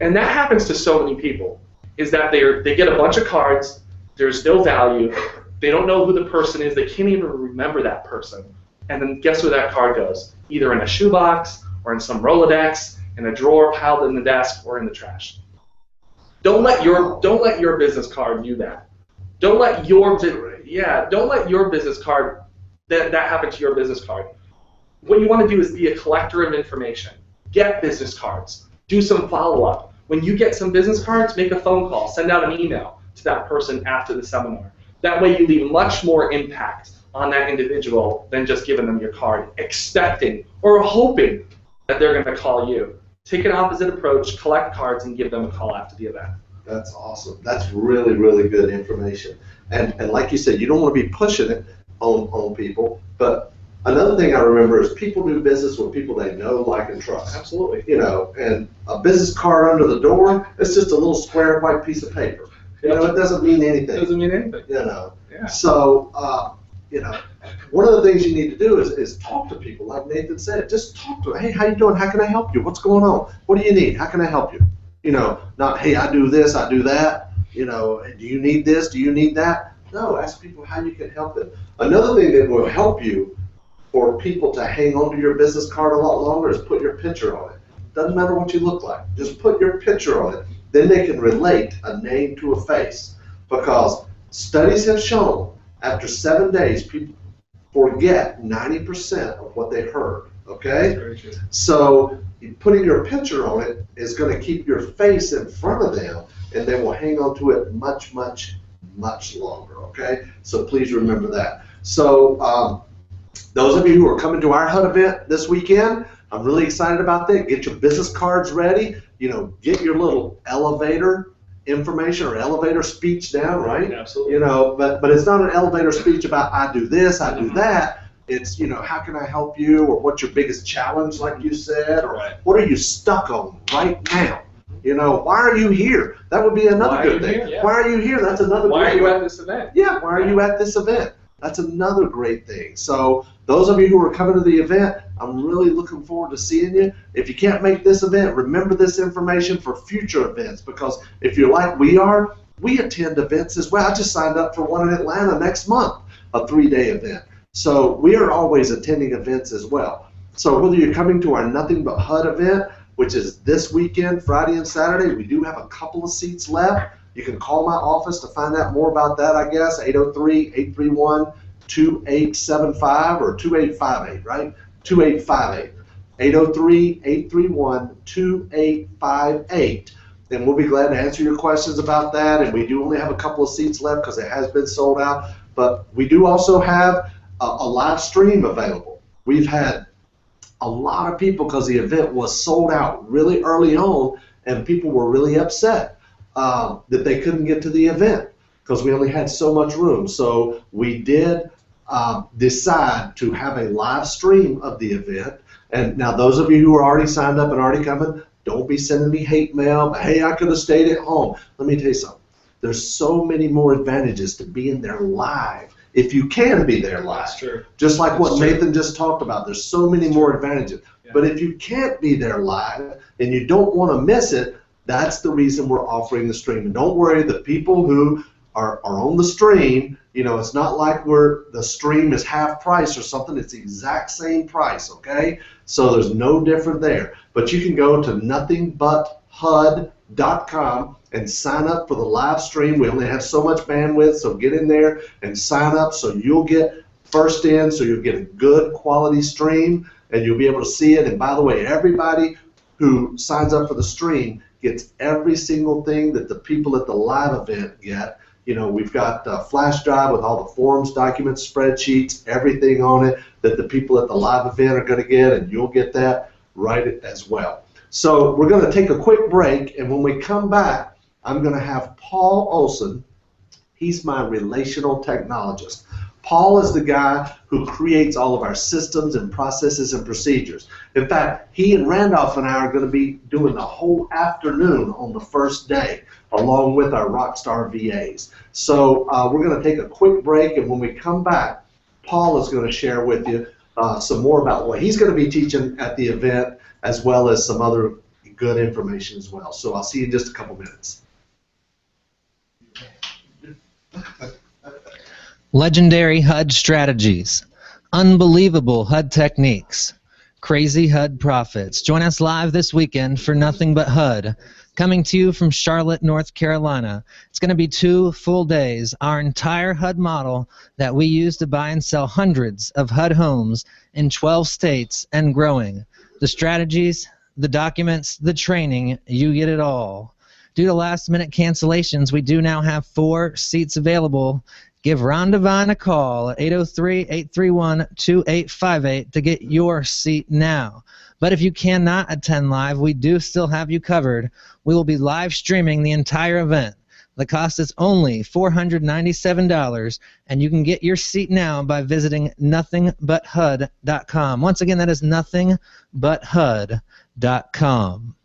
And that happens to so many people, is that they get a bunch of cards, there's no value, they don't know who the person is, they can't even remember that person, and then guess where that card goes? Either in a shoebox, or in some Rolodex, in a drawer piled in the desk, or in the trash. Don't let your business card do that. Don't let your business card, that happen to your business card. What you want to do is be a collector of information. Get business cards. Do some follow-up. When you get some business cards, make a phone call. Send out an email to that person after the seminar. That way you leave much more impact on that individual than just giving them your card, expecting or hoping that they're going to call you. Take an opposite approach, collect cards, and give them a call after the event. That's awesome. That's really, really good information. And like you said, you don't want to be pushing it on people, but another thing I remember is people do business with people they know, like, and trust. Absolutely. And a business card under the door, it's just a little square white piece of paper. It doesn't mean anything. It doesn't mean anything. Yeah. So, one of the things you need to do is talk to people, like Nathan said. Just talk to them. Hey, how you doing? How can I help you? What's going on? What do you need? How can I help you? Not, hey, I do this, I do that. Do you need this? Do you need that? No, ask people how you can help them. Another thing that will help you for people to hang on to your business card a lot longer is put your picture on it. Doesn't matter what you look like. Just put your picture on it. Then they can relate a name to a face. Because studies have shown after 7 days, people forget 90% of what they heard. Okay? Very true. So putting your picture on it is going to keep your face in front of them, and they will hang on to it much, much, much longer. Okay? So please remember that. So those of you who are coming to our HUD event this weekend, I'm really excited about that. Get your business cards ready. Get your little elevator information or elevator speech down, right? Absolutely. But it's not an elevator speech about I do this, I do that. It's, how can I help you, or what's your biggest challenge, like you said, or what are you stuck on right now? Why are you here? That would be another good thing. Yeah. Why are you here? That's another Why great are you one. at this event? Yeah, why are you at this event? That's another great thing. So those of you who are coming to the event, I'm really looking forward to seeing you. If you can't make this event, remember this information for future events, because if you're like we are, we attend events as well. I just signed up for one in Atlanta next month, a 3-day event. So we are always attending events as well. So whether you're coming to our Nothing But HUD event, which is this weekend, Friday and Saturday, we do have a couple of seats left. You can call my office to find out more about that, I guess, 803-831-2875 or 2858, right? 2858. 803-831-2858. And we'll be glad to answer your questions about that. And we do only have a couple of seats left because it has been sold out. But we do also have a live stream available. We've had a lot of people, because the event was sold out really early on, and people were really upset that they couldn't get to the event because we only had so much room. So we did decide to have a live stream of the event. And now those of you who are already signed up and already coming, don't be sending me hate mail. Hey, I could have stayed at home. Let me tell you something. There's so many more advantages to being there live. If you can be there live. That's true. Just like what That's true. Nathan just talked about. There's so many more advantages. Yeah. But if you can't be there live and you don't want to miss it, that's the reason we're offering the stream. And don't worry, the people who are on the stream, you know, it's not like the stream is half price or something. It's the exact same price, okay? So there's no different there. But you can go to nothingbutHUD.com and sign up for the live stream. We only have so much bandwidth, so get in there and sign up so you'll get first in, so you'll get a good quality stream and you'll be able to see it. And by the way, everybody who signs up for the stream gets every single thing that the people at the live event get. You know, we've got a flash drive with all the forms, documents, spreadsheets, everything on it that the people at the live event are going to get, and you'll get that right as well. So we're going to take a quick break, and when we come back, I'm going to have Paul Olson. He's my relational technologist. Paul is the guy who creates all of our systems and processes and procedures. In fact, he and Randolph and I are going to be doing the whole afternoon on the first day, along with our Rockstar VAs. So we're going to take a quick break, and when we come back, Paul is going to share with you some more about what he's going to be teaching at the event, as well as some other good information as well. So I'll see you in just a couple minutes. Legendary HUD strategies, unbelievable HUD techniques, crazy HUD profits. Join us live this weekend for Nothing But HUD, coming to you from Charlotte, North Carolina. It's going to be 2 full days. Our entire HUD model that we use to buy and sell hundreds of HUD homes in 12 states and growing. The strategies, the documents, the training, you get it all. Due to last-minute cancellations, we do now have 4 seats available. Give Ron Devine a call at 803-831-2858 to get your seat now. But if you cannot attend live, we do still have you covered. We will be live streaming the entire event. The cost is only $497, and you can get your seat now by visiting nothingbutHUD.com. Once again, that is nothingbutHUD.com.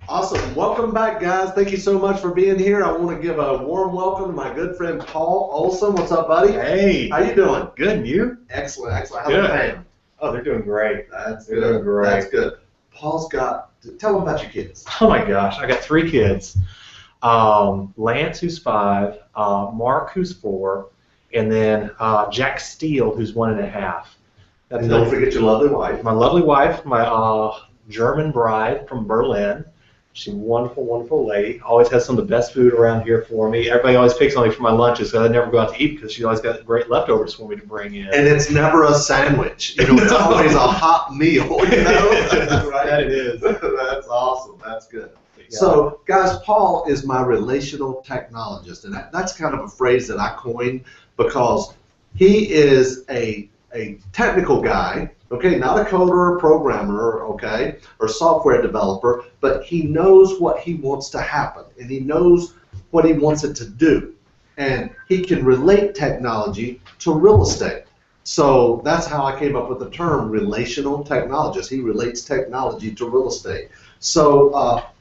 Awesome. Welcome back, guys. Thank you so much for being here. I want to give a warm welcome to my good friend Paul Olson. What's up, buddy? Hey. How you doing? Good, and you? Excellent, excellent. How's Good. the fam? Oh, they're doing great. That's They're good. doing great. That's good. Paul's got, tell him about your kids. Oh my gosh, I got 3 kids. Lance, who's 5, Mark, who's 4, and then Jack Steele, who's 1.5. And don't forget your lovely wife. My lovely wife, my German bride from Berlin. She's a wonderful, wonderful lady. Always has some of the best food around here for me. Everybody always picks on me for my lunches, so I never go out to eat because she always got great leftovers for me to bring in. And it's never a sandwich. You know, it's always a hot meal. You know? Right? That it is. That's awesome. That's good. Yeah. So, guys, Paul is my relational technologist, and that's kind of a phrase that I coined because he is a technical guy, okay, not a coder or programmer, okay, or software developer, but he knows what he wants to happen, and he knows what he wants it to do, and he can relate technology to real estate. So that's how I came up with the term relational technologist. He relates technology to real estate. So,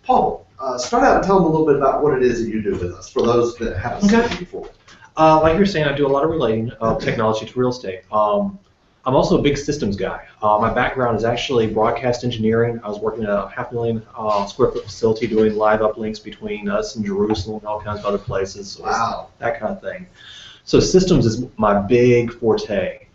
Paul, start out and tell them a little bit about what it is that you do with us, for those that haven't seen it before. Like you were saying, I do a lot of relating technology to real estate. I'm also a big systems guy. My background is actually broadcast engineering. I was working at a 500,000 square foot facility doing live uplinks between us and Jerusalem and all kinds of other places. So Wow. that kind of thing. So systems is my big forte.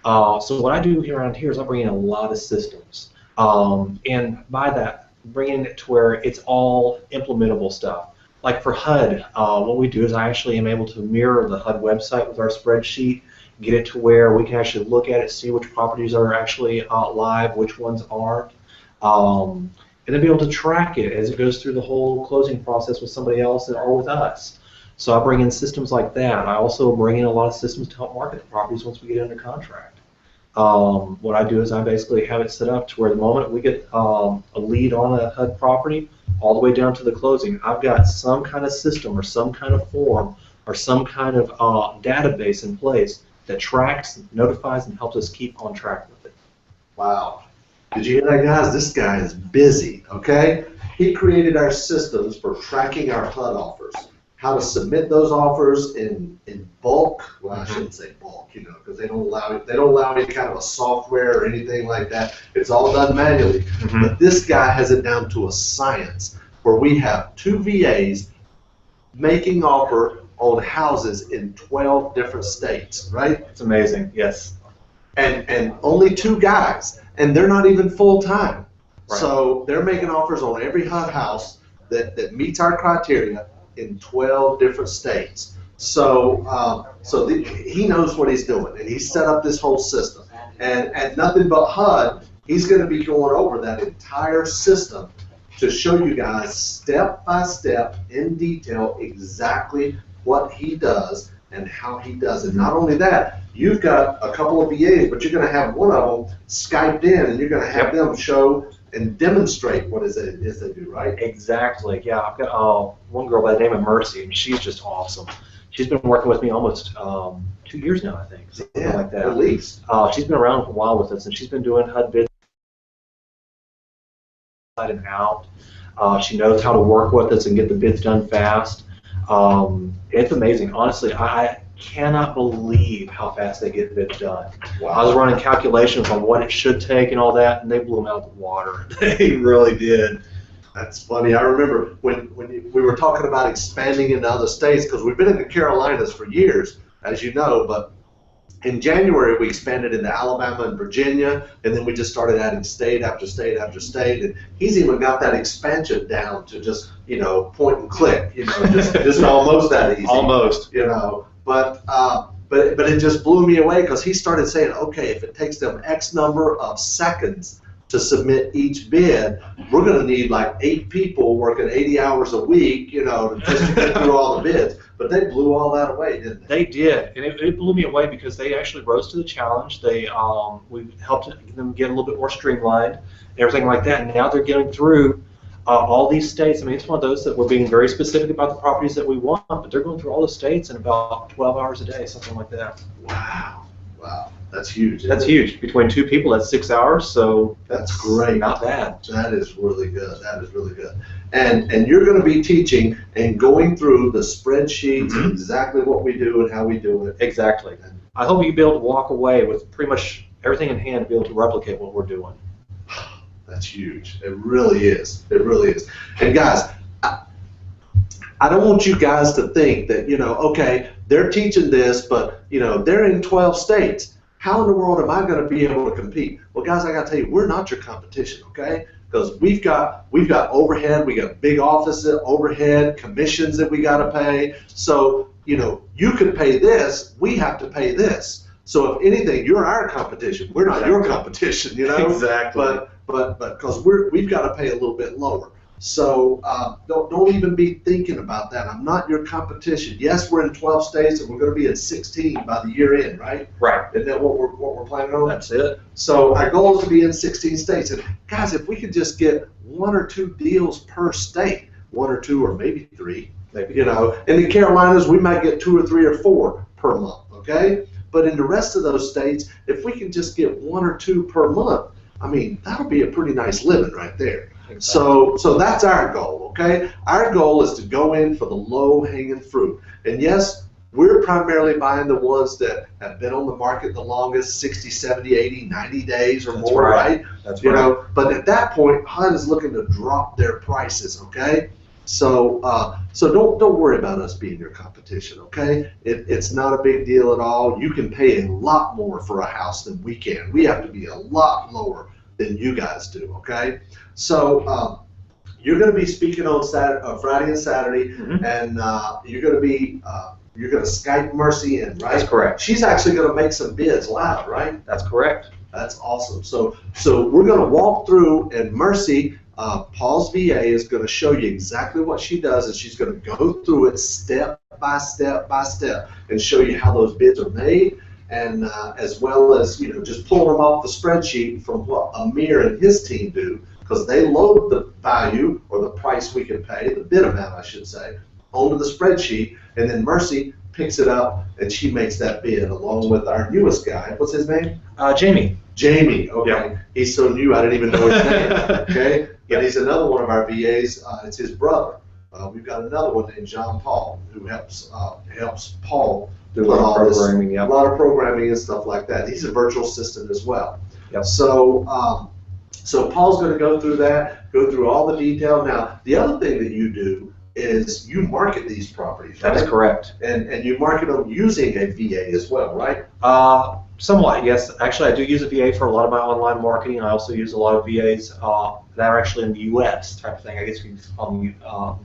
So what I do around here is I bring in a lot of systems. And by that, bringing it to where it's all implementable stuff. Like for HUD, what we do is I actually am able to mirror the HUD website with our spreadsheet, get it to where we can actually look at it, see which properties are actually live, which ones aren't, and then be able to track it as it goes through the whole closing process with somebody else or with us. So I bring in systems like that. I also bring in a lot of systems to help market the properties once we get under contract. What I do is I basically have it set up to where the moment we get a lead on a HUD property, all the way down to the closing, I've got some kind of system or some kind of form or some kind of database in place that tracks, notifies, and helps us keep on track with it. Wow. Did you hear that, guys? This guy is busy, okay? He created our systems for tracking our HUD offers, how to submit those offers in bulk. Well, I shouldn't say bulk, you know, because they don't allow any kind of a software or anything like that. It's all done manually. But this guy has it down to a science where we have 2 VAs making offer on houses in 12 different states, right? It's amazing, yes. And only 2 guys, and they're not even full-time. Right. So they're making offers on every HUD house that meets our criteria in 12 different states. So he knows what he's doing, and he's set up this whole system. And at Nothing But HUD, he's going to be going over that entire system to show you guys step by step in detail exactly what he does and how he does it. Not only that, you've got a couple of VAs, but you're going to have one of them Skyped in, and you're going to have them show and demonstrate what it is they do, right? Exactly. Yeah, I've got one girl by the name of Mercy, and she's just awesome. She's been working with me almost 2 years now, I think, something like that. At least. She's been around for a while with us, and she's been doing HUD bids inside and out. She knows how to work with us and get the bids done fast. It's amazing. Honestly, I cannot believe how fast they get bids done. Wow. I was running calculations on what it should take and all that, and they blew them out of the water. They really did. That's funny. I remember when we were talking about expanding into other states, because we've been in the Carolinas for years, as you know, but in January we expanded into Alabama and Virginia, and then we just started adding state after state after state, and he's even got that expansion down to just, you know, point and click, you know, just almost that easy. Almost. You know, but it just blew me away, because he started saying, okay, if it takes them X number of seconds to submit each bid, we're going to need like 8 people working 80 hours a week, you know, just to get through all the bids. But they blew all that away, didn't they? They did, and it blew me away because they actually rose to the challenge. They we helped them get a little bit more streamlined and everything like that. And now they're getting through all these states. I mean, it's one of those that we're being very specific about the properties that we want, but they're going through all the states in about 12 hours a day, something like that. Wow. Wow. That's huge. That's huge. Between 2 people, that's 6 hours, so that's great. Not bad. That is really good. That is really good. And you're going to be teaching and going through the spreadsheets and exactly what we do and how we do it. Exactly. I hope you'll be able to walk away with pretty much everything in hand to be able to replicate what we're doing. That's huge. It really is. It really is. And guys, I don't want you guys to think that, you know, okay, they're teaching this, but, you know, they're in 12 states. How in the world am I going to be able to compete? Well, guys, I got to tell you, we're not your competition, okay? Because we've got overhead, we got big offices, overhead, commissions that we got to pay. So, you know, you could pay this, we have to pay this. So if anything, you're our competition. We're not your competition, you know? Exactly. But because we've got to pay a little bit lower. So don't even be thinking about that. I'm not your competition. Yes, we're in 12 states, and we're going to be in 16 by the year end, right? Right. Isn't that what we're planning on? That's it. So our goal is to be in 16 states. And guys, if we could just get 1 or 2 deals per state, 1 or 2 or maybe 3, maybe, you know. In the Carolinas, we might get 2 or 3 or 4 per month, okay? But in the rest of those states, if we can just get 1 or 2 per month, I mean, that'll be a pretty nice living right there. Exactly. So that's our goal, okay? Our goal is to go in for the low-hanging fruit. And yes, we're primarily buying the ones that have been on the market the longest, 60, 70, 80, 90 days or That's more, right? That's you know, but at that point, HUD is looking to drop their prices, okay? So don't worry about us being your competition, okay? It's not a big deal at all. You can pay a lot more for a house than we can. We have to be a lot lower than you guys do, okay? So you're going to be speaking on Friday and Saturday, Mhm. and you're going to Skype Mercy in, right? That's correct. She's actually going to make some bids live, right? That's correct. That's awesome. So we're going to walk through, and Mercy, Paul's VA, is going to show you exactly what she does, and she's going to go through it step by step by step and show you how those bids are made, and as well as just pulling them off the spreadsheet from what Amir and his team do, because they load the value or the price we can pay, the bid amount I should say, onto the spreadsheet, and then Mercy picks it up and she makes that bid along with our newest guy. What's his name? Jamie. Jamie. Okay. Yeah. He's so new I didn't even know his name. Okay. But he's another one of our VAs. It's his brother. We've got another one named John Paul who helps Paul Do a lot of programming. a Yeah. lot of programming and stuff like that. He's a virtual assistant as well. Yep. So Paul's going to go through that, go through all the detail. Now, the other thing that you do is you market these properties, right? That is correct. And you market them using a VA as well, right? Somewhat, yes. Actually, I do use a VA for a lot of my online marketing. I also use a lot of VAs that are actually in the U.S. type of thing. I guess we can call them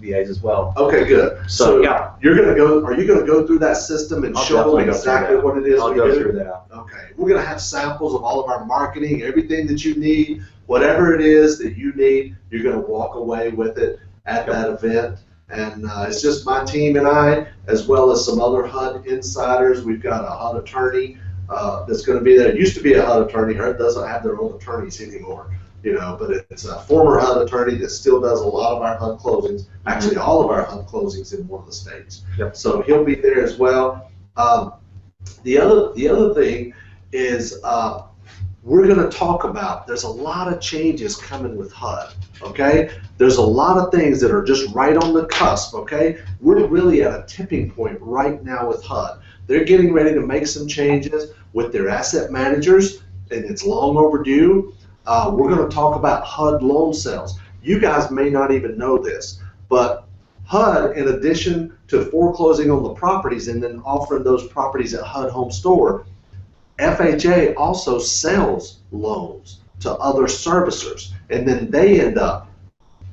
VAs as well. Okay, good. So yeah, you're going to go. Are you going to go through that system and I'll show them definitely go through exactly that. what it is I'll we go do? through that. Okay, we're going to have samples of all of our marketing, everything that you need, whatever it is that you need. You're going to walk away with it at that event. And it's just my team and I, as well as some other HUD insiders. We've got a HUD attorney that's going to be there. It used to be a HUD attorney. HUD doesn't have their own attorneys anymore, but it's a former HUD attorney that still does a lot of our HUD closings, actually all of our HUD closings in one of the states. Yep. So he'll be there as well. The other thing is we're going to talk about, there's a lot of changes coming with HUD, okay? There's a lot of things that are just right on the cusp, okay? We're really at a tipping point right now with HUD. They're getting ready to make some changes with their asset managers, and it's long overdue. We're going to talk about HUD loan sales. You guys may not even know this, but HUD, in addition to foreclosing on the properties and then offering those properties at HUD Home Store, FHA also sells loans to other servicers, and then they end up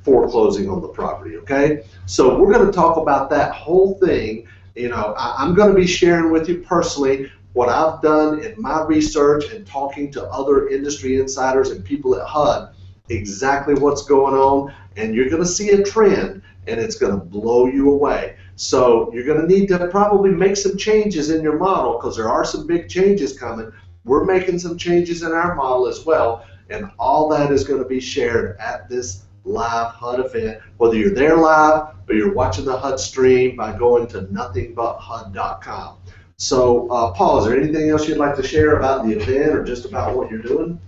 foreclosing on the property, okay? So we're going to talk about that whole thing. I'm going to be sharing with you personally what I've done in my research and talking to other industry insiders and people at HUD, exactly what's going on, and you're going to see a trend, and it's going to blow you away. So you're going to need to probably make some changes in your model, because there are some big changes coming. We're making some changes in our model as well, and all that is going to be shared at this live HUD event, whether you're there live or you're watching the HUD stream by going to nothingbut.hud.com. So, Paul, is there anything else you'd like to share about the event or just about what you're doing?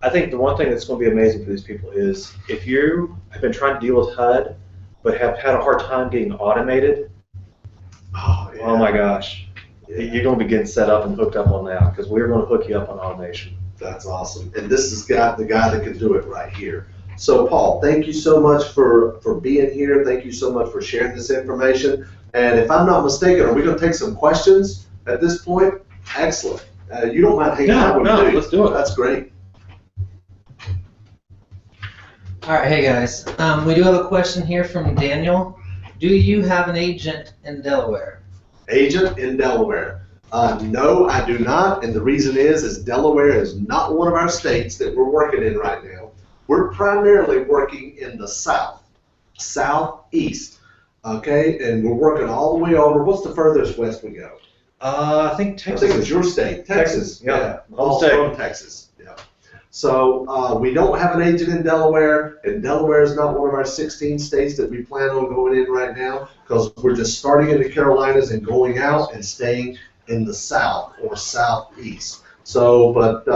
I think the one thing that's going to be amazing for these people is if you have been trying to deal with HUD but have had a hard time getting automated, oh my gosh, you're going to be getting set up and hooked up on that, because we're going to hook you up on automation. That's awesome. And this is the guy that can do it right here. So, Paul, thank you so much for being here. Thank you so much for sharing this information. And if I'm not mistaken, are we going to take some questions at this point? Excellent. You don't mind hanging out with me, do you? Let's do it. That's great. All right, hey guys. We do have a question here from Daniel. Do you have an agent in Delaware? Agent in Delaware. No, I do not, and the reason is Delaware is not one of our states that we're working in right now. We're primarily working in the southeast, okay, and we're working all the way over. What's the furthest west we go? I think Texas. I think it's your state, Texas. Yeah, all from Texas. Yeah. So we don't have an agent in Delaware, and Delaware is not one of our 16 states that we plan on going in right now, because we're just starting in the Carolinas and going out and staying in the south or southeast. So, but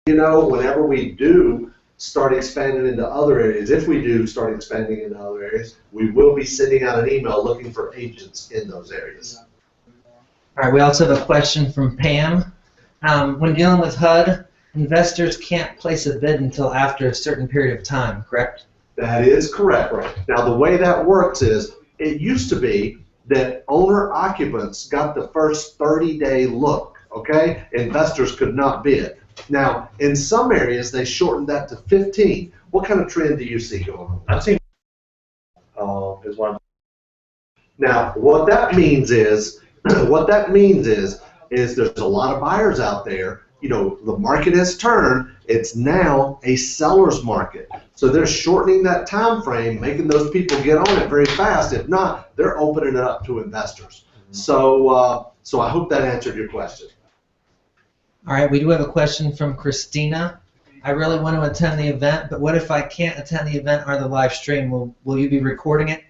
whenever we do start expanding into other areas, if we do start expanding into other areas, we will be sending out an email looking for agents in those areas. All right, we also have a question from Pam. When dealing with HUD, investors can't place a bid until after a certain period of time, correct? That is correct. Right. Now, the way that works is, it used to be that owner-occupants got the first 30-day look, okay? Investors could not bid. Now, in some areas, they shortened that to 15. What kind of trend do you see going on? I'm seeing is one. Now, what that means is there's a lot of buyers out there. You know, the market has turned. It's now a seller's market. So they're shortening that time frame, making those people get on it very fast. If not, they're opening it up to investors. So I hope that answered your question. All right, we do have a question from Christina. I really want to attend the event, but what if I can't attend the event or the live stream? Will you be recording it?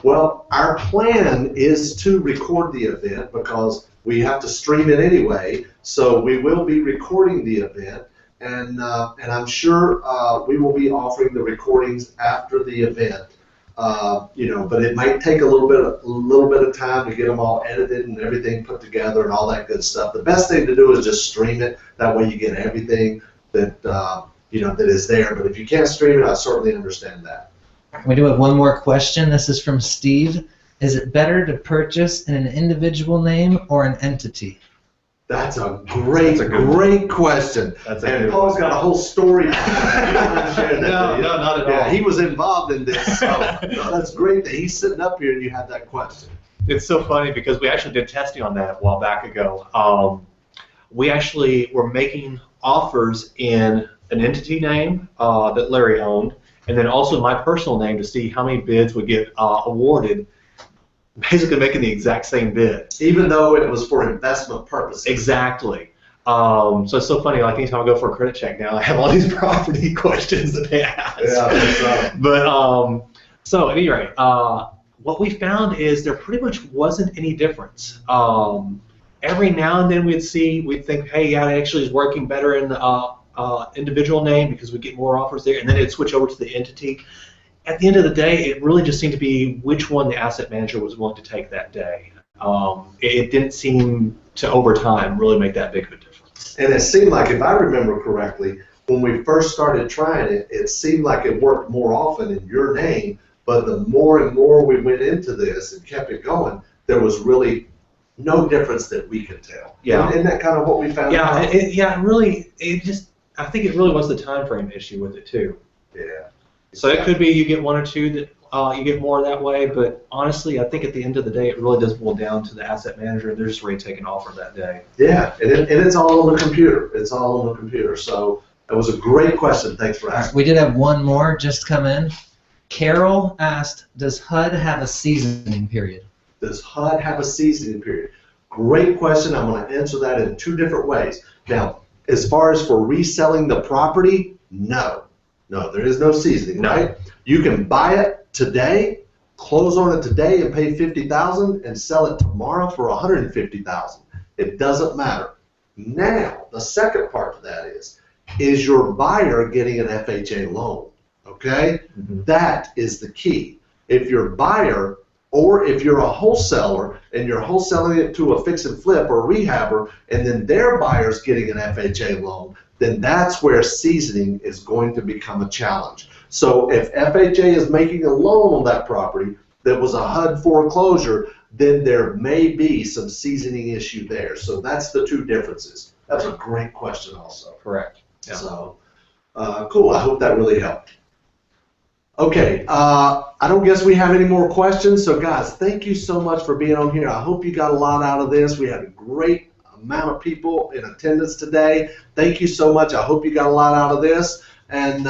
Well, our plan is to record the event because we have to stream it anyway. So we will be recording the event, and I'm sure we will be offering the recordings after the event. You know, but it might take a little bit of time to get them all edited and everything put together and all that good stuff. The best thing to do is just stream it. That way you get everything that you know, that is there. But if you can't stream it, I certainly understand that. We do have one more question. This is from Steve. Is it better to purchase in an individual name or an entity? That's a great question. And Paul's got a whole story. No, not at all. Yeah, he was involved in this. So that's great that he's sitting up here and you have that question. It's so funny because we actually did testing on that a while back ago. We actually were making offers in an entity name that Larry owned, and then also my personal name to see how many bids would get awarded, basically making the exact same bid. Even though it was for investment purposes. Exactly. So it's so funny, like anytime I go for a credit check now, I have all these property questions that they ask. Yeah, that's right. But, so at any rate, what we found is there pretty much wasn't any difference. Every now and then we'd think, hey, yeah, it actually is working better in the individual name because we get more offers there, and then it'd switch over to the entity. At the end of the day, it really just seemed to be which one the asset manager was willing to take that day. It didn't seem to, over time, really make that big of a difference. And it seemed like, if I remember correctly, when we first started trying it, it seemed like it worked more often in your name, but the more and more we went into this and kept it going, there was really no difference that we could tell. Yeah. Isn't that kind of what we found out? I think it really was the time frame issue with it, too. Yeah. So it could be you get one or two that you get more that way, but honestly, I think at the end of the day, it really does boil down to the asset manager, and they're just ready to take an offer that day. Yeah, and it's all on the computer. It's all on the computer. So it was a great question. Thanks for asking. We did have one more just come in. Carol asked, does HUD have a seasoning period? Does HUD have a seasoning period? Great question. I'm going to answer that in two different ways. Now, as far as for reselling the property, no. No, there is no seasoning, right? You can buy it today, close on it today and pay $50,000 and sell it tomorrow for $150,000. It doesn't matter. Now, the second part of that is your buyer getting an FHA loan, okay? Mm-hmm. That is the key. If your buyer, or if you're a wholesaler and you're wholesaling it to a fix and flip or a rehabber, and then their buyer's getting an FHA loan, then that's where seasoning is going to become a challenge. So if FHA is making a loan on that property that was a HUD foreclosure, then there may be some seasoning issue there. So that's the two differences. That's a great question also. Correct. Yeah. So, cool. I hope that really helped. Okay, I don't guess we have any more questions. So guys, thank you so much for being on here. I hope you got a lot out of this. We had a great amount of people in attendance today. Thank you so much. I hope you got a lot out of this. And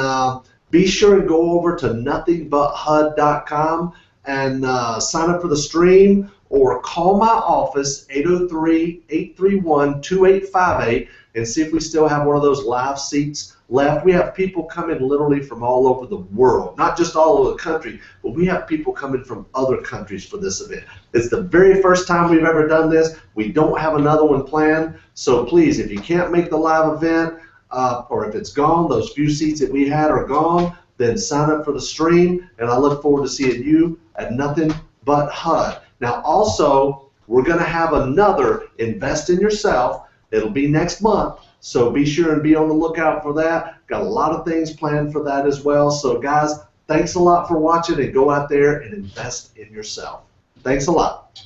be sure and go over to nothingbutHUD.com and sign up for the stream, or call my office, 803-831-2858, and see if we still have one of those live seats left. We have people coming literally from all over the world, not just all over the country, but we have people coming from other countries for this event. It's the very first time we've ever done this. We don't have another one planned, so please, if you can't make the live event, or if it's gone, those few seats that we had are gone, then sign up for the stream, and I look forward to seeing you at Nothing But HUD. Now also, we're going to have another Invest in Yourself. It'll be next month, so be sure and be on the lookout for that. Got a lot of things planned for that as well. So guys, thanks a lot for watching, and go out there and invest in yourself. Thanks a lot.